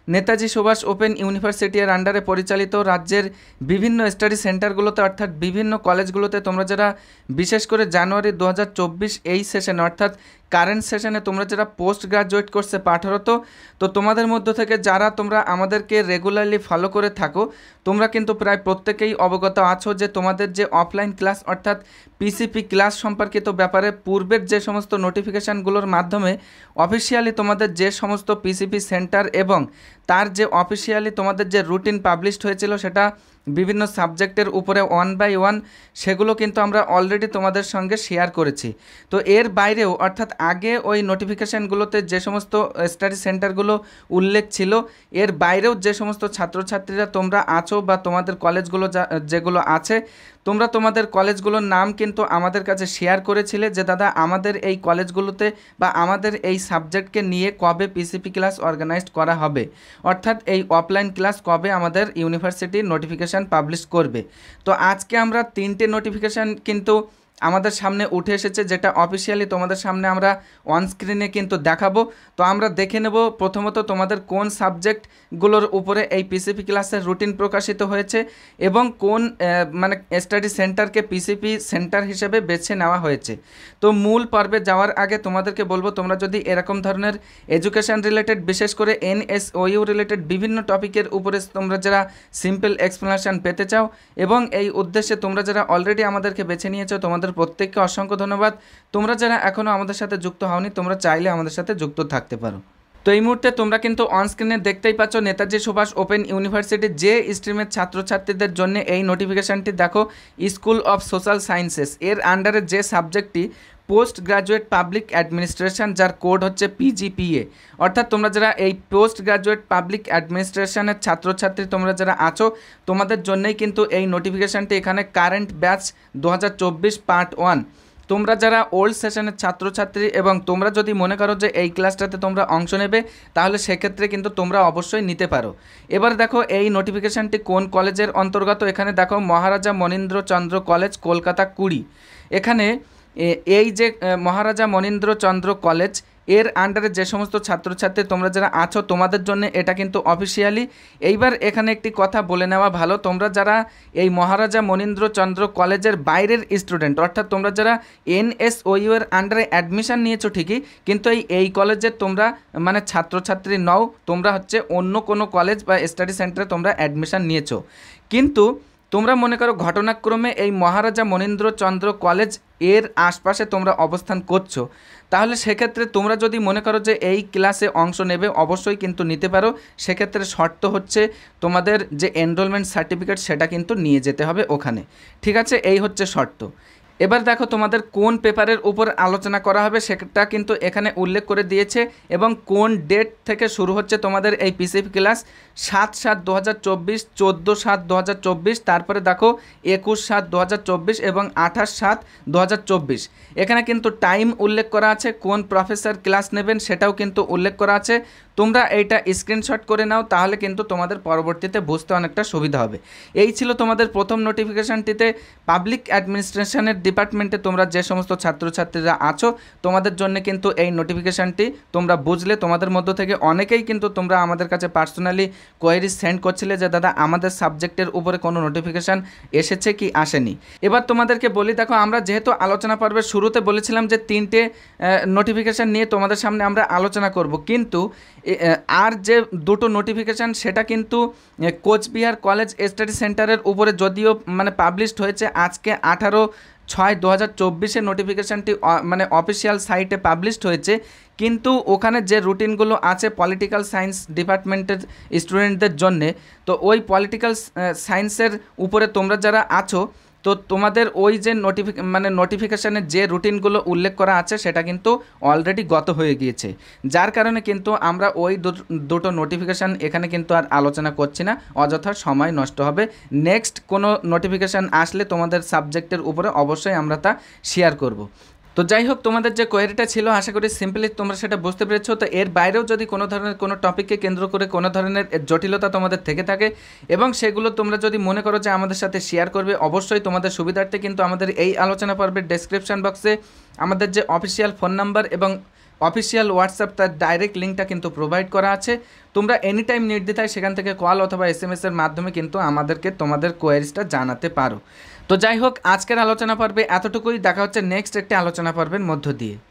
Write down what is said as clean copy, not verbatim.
Netaji Subhash open university এর আন্ডারে পরিচালিত রাজ্যের বিভিন্ন স্টাডি সেন্টারগুলোতে অর্থাৎ বিভিন্ন কলেজগুলোতে তোমরা যারা বিশেষ করে জানুয়ারি 2024 এই সেশনে অর্থাৎ কারেন্ট সেশনে তোমরা যারা পোস্ট গ্রাজুয়েট কোর্সে পাঠরত, তো তোমাদের মধ্য থেকে যারা তোমরা আমাদেরকে রেগুলারলি ফলো করে থাকো, তোমরা কিন্তু প্রায় প্রত্যেকেই অবগত আছো যে তোমাদের যে অফলাইন ক্লাস অর্থাৎ পিসিপি ক্লাস সম্পর্কিত ব্যাপারে পূর্বের যে সমস্ত নোটিফিকেশানগুলোর মাধ্যমে অফিসিয়ালি তোমাদের যে সমস্ত পিসিপি সেন্টার এবং তার যে অফিসিয়ালি তোমাদের যে রুটিন পাবলিশড হয়েছিল সেটা বিভিন্ন সাবজেক্টের উপরে 1 বাই 1 সেগুলো কিন্তু আমরা অলরেডি তোমাদের সঙ্গে শেয়ার করেছি। তো এর বাইরেও অর্থাৎ আগে ওই নোটিফিকেশানগুলোতে যে সমস্ত স্টাডি সেন্টারগুলো উল্লেখ ছিল, এর বাইরেও যে সমস্ত ছাত্রছাত্রীরা তোমরা আছো বা তোমাদের কলেজগুলো যেগুলো আছে, তোমরা তোমাদের কলেজগুলোর নাম কিন্তু আমাদের কাছে শেয়ার করেছিলে যে দাদা আমাদের এই কলেজগুলোতে বা আমাদের এই সাবজেক্টকে নিয়ে কবে পিসিপি ক্লাস অর্গানাইজড করা হবে, অর্থাৎ এই অফলাইন ক্লাস কবে আমাদের ইউনিভার্সিটি নোটিফিকেশান পাবলিশ করবে। তো আজকে আমরা 3টে নোটিফিকেশান কিন্তু আমাদের সামনে উঠে এসেছে, যেটা অফিসিয়ালি তোমাদের সামনে আমরা অন স্ক্রিনে কিন্তু দেখাবো। তো আমরা দেখে নেব প্রথমত তোমাদের কোন সাবজেক্টগুলোর উপরে এই পিসিপি ক্লাসের রুটিন প্রকাশিত হয়েছে এবং কোন মানে স্টাডি সেন্টারকে পিসিপি সেন্টার হিসেবে বেছে নেওয়া হয়েছে। তো মূল পর্বে যাওয়ার আগে তোমাদেরকে বলবো, তোমরা যদি এরকম ধরনের এডুকেশন রিলেটেড বিশেষ করে এনএসওইউ রিলেটেড বিভিন্ন টপিকের উপরে তোমরা যারা সিম্পল এক্সপ্লেনেশন পেতে চাও এবং এই উদ্দেশ্যে তোমরা যারা অলরেডি আমাদেরকে বেছে নিয়েছো তোমাদের প্রত্যেককে অসংখ্য ধন্যবাদ। তোমরা যারা এখনও আমাদের সাথে যুক্ত হওনি তোমরা চাইলে আমাদের সাথে যুক্ত থাকতে পারো। তো এই মুহূর্তে তোমরা কিন্তু অন স্ক্রিনে দেখতেই পাচ্ছ নেতাজি সুভাষ ওপেন ইউনিভার্সিটি যে স্ট্রিমের ছাত্রছাত্রীদের জন্য এই নোটিফিকেশানটি দেখো, স্কুল অফ সোশ্যাল সায়েন্সেস এর আন্ডারে যে সাবজেক্টটি পোস্ট গ্রাজুয়েট পাবলিক অ্যাডমিনিস্ট্রেশন, যার কোড হচ্ছে পিজিপিএ, অর্থাৎ তোমরা যারা এই পোস্ট গ্রাজুয়েট পাবলিক অ্যাডমিনিস্ট্রেশনের ছাত্রছাত্রী তোমরা যারা আছো তোমাদের জন্যই কিন্তু এই নোটিফিকেশানটি এখানে কারেন্ট ব্যাচ 2024 পার্ট 1। তোমরা যারা ওল্ড সেশনের ছাত্রছাত্রী এবং তোমরা যদি মনে করো যে এই ক্লাসটাতে তোমরা অংশ নেবে তাহলে সেক্ষেত্রে কিন্তু তোমরা অবশ্যই নিতে পারো। এবার দেখো এই নোটিফিকেশানটি কোন কলেজের অন্তর্গত, এখানে দেখো মহারাজা মনীন্দ্রচন্দ্র কলেজ কলকাতা 20। এখানে এই যে মহারাজা মনীন্দ্রচন্দ্র কলেজ এর আন্ডারে যে সমস্ত ছাত্রছাত্রী তোমরা যারা আছো তোমাদের জন্য এটা কিন্তু অফিসিয়ালি। এইবার এখানে একটি কথা বলে নেওয়া ভালো, তোমরা যারা এই মহারাজা মনীন্দ্রচন্দ্র কলেজের বাইরের স্টুডেন্ট অর্থাৎ তোমরা যারা এনএসওইউ এর আন্ডারে অ্যাডমিশন নিয়েছো ঠিকই, কিন্তু এই কলেজের তোমরা মানে ছাত্রছাত্রী নও, তোমরা হচ্ছে অন্য কোনো কলেজ বা স্টাডি সেন্টারে তোমরা অ্যাডমিশন নিয়েছো। কিন্তু তোমরা মনে করো ঘটনাক্রমে এই মহারাজা মনীন্দ্রচন্দ্র কলেজ এর আশপাশে তোমরা অবস্থান করছো, তাহলে সেক্ষেত্রে তোমরা যদি মনে করো যে এই ক্লাসে অংশ নেবে অবশ্যই কিন্তু নিতে পারো। সেক্ষেত্রে শর্ত হচ্ছে তোমাদের যে এনরোলমেন্ট সার্টিফিকেট সেটা কিন্তু নিয়ে যেতে হবে ওখানে, ঠিক আছে? এই হচ্ছে শর্ত। এবার দেখো তোমাদের কোন পেপারের উপর আলোচনা করা হবে সেটা কিন্তু এখানে উল্লেখ করে দিয়েছে এবং কোন ডেট থেকে শুরু হচ্ছে তোমাদের এই পিসিপি ক্লাস। 7/7/2024, 14/7/2024, তারপরে দেখো 21/7/2024 এবং 28/7/2024। এখানে কিন্তু টাইম উল্লেখ করা আছে, কোন প্রফেসর ক্লাস নেবেন সেটাও কিন্তু উল্লেখ করা আছে। তোমরা এইটা স্ক্রিনশট করে নাও, তাহলে কিন্তু তোমাদের পরবর্তীতে বুঝতে অনেকটা সুবিধা হবে। এই ছিল তোমাদের প্রথম নোটিফিকেশানটিতে পাবলিক অ্যাডমিনিস্ট্রেশনের ডিপার্টমেন্টে তোমরা যে সমস্ত ছাত্রছাত্রীরা আছো তোমাদের জন্য কিন্তু এই নোটিফিকেশানটি তোমরা বুঝলে। তোমাদের মধ্য থেকে অনেকেই কিন্তু তোমরা আমাদের কাছে পার্সোনালি কোয়েরি সেন্ড করছিলে যে দাদা আমাদের সাবজেক্টের উপরে কোনো নোটিফিকেশান এসেছে কি আসেনি। এবার তোমাদেরকে বলি, দেখো আমরা যেহেতু আলোচনা পর্বের শুরুতে বলেছিলাম যে 3টে নোটিফিকেশান নিয়ে তোমাদের সামনে আমরা আলোচনা করব, কিন্তু আর যে দুটো নোটিফিকেশান সেটা কিন্তু কোচবিহার কলেজ স্টাডি সেন্টারের উপরে যদিও মানে পাবলিশড হয়েছে আজকে 18/6/2024 নোটিফিকেশানটি মানে অফিসিয়াল সাইটে পাবলিশড হয়েছে, কিন্তু ওখানে যে রুটিনগুলো আছে পলিটিক্যাল সায়েন্স ডিপার্টমেন্টের স্টুডেন্টদের জন্যে, তো ওই পলিটিক্যাল সায়েন্সের উপরে তোমরা যারা আছো তো তোমাদের ওই যে নোটিফিকেশানের যে রুটিনগুলো উল্লেখ করা আছে সেটা কিন্তু অলরেডি গত হয়ে গিয়েছে, যার কারণে কিন্তু আমরা ওই দুটো নোটিফিকেশান এখানে কিন্তু আর আলোচনা করছি না, অযথা সময় নষ্ট হবে। নেক্সট কোনো নোটিফিকেশান আসলে তোমাদের সাবজেক্টের উপরে অবশ্যই আমরা তা শেয়ার করব। তো যাই হোক, তোমাদের যে কোয়েরিটা ছিল আশা করি সিম্পলি তোমরা সেটা বুঝতে পেরেছো। তো এর বাইরেও যদি কোনো ধরনের কোনো টপিককে কেন্দ্র করে কোনো ধরনের জটিলতা তোমাদের থেকে থাকে এবং সেগুলো তোমরা যদি মনে করো যে আমাদের সাথে শেয়ার করবে, অবশ্যই তোমাদের সুবিধার্থে কিন্তু আমাদের এই আলোচনা পর্বের ডেসক্রিপশন বক্সে আমাদের যে অফিসিয়াল ফোন নাম্বার এবং অফিসিয়াল হোয়াটসঅ্যাপ তার ডাইরেক্ট লিঙ্কটা কিন্তু প্রোভাইড করা আছে। তোমরা এনি টাইম নির্দ্বিধায় সেখান থেকে কল অথবা SMS-এর মাধ্যমে কিন্তু আমাদেরকে তোমাদের কোয়ারিজটা জানাতে পারো। তো যাই হোক, আজকের আলোচনা পর্বে এতটুকুই। দেখা হচ্ছে নেক্সট একটি আলোচনা পর্বের মধ্য দিয়ে।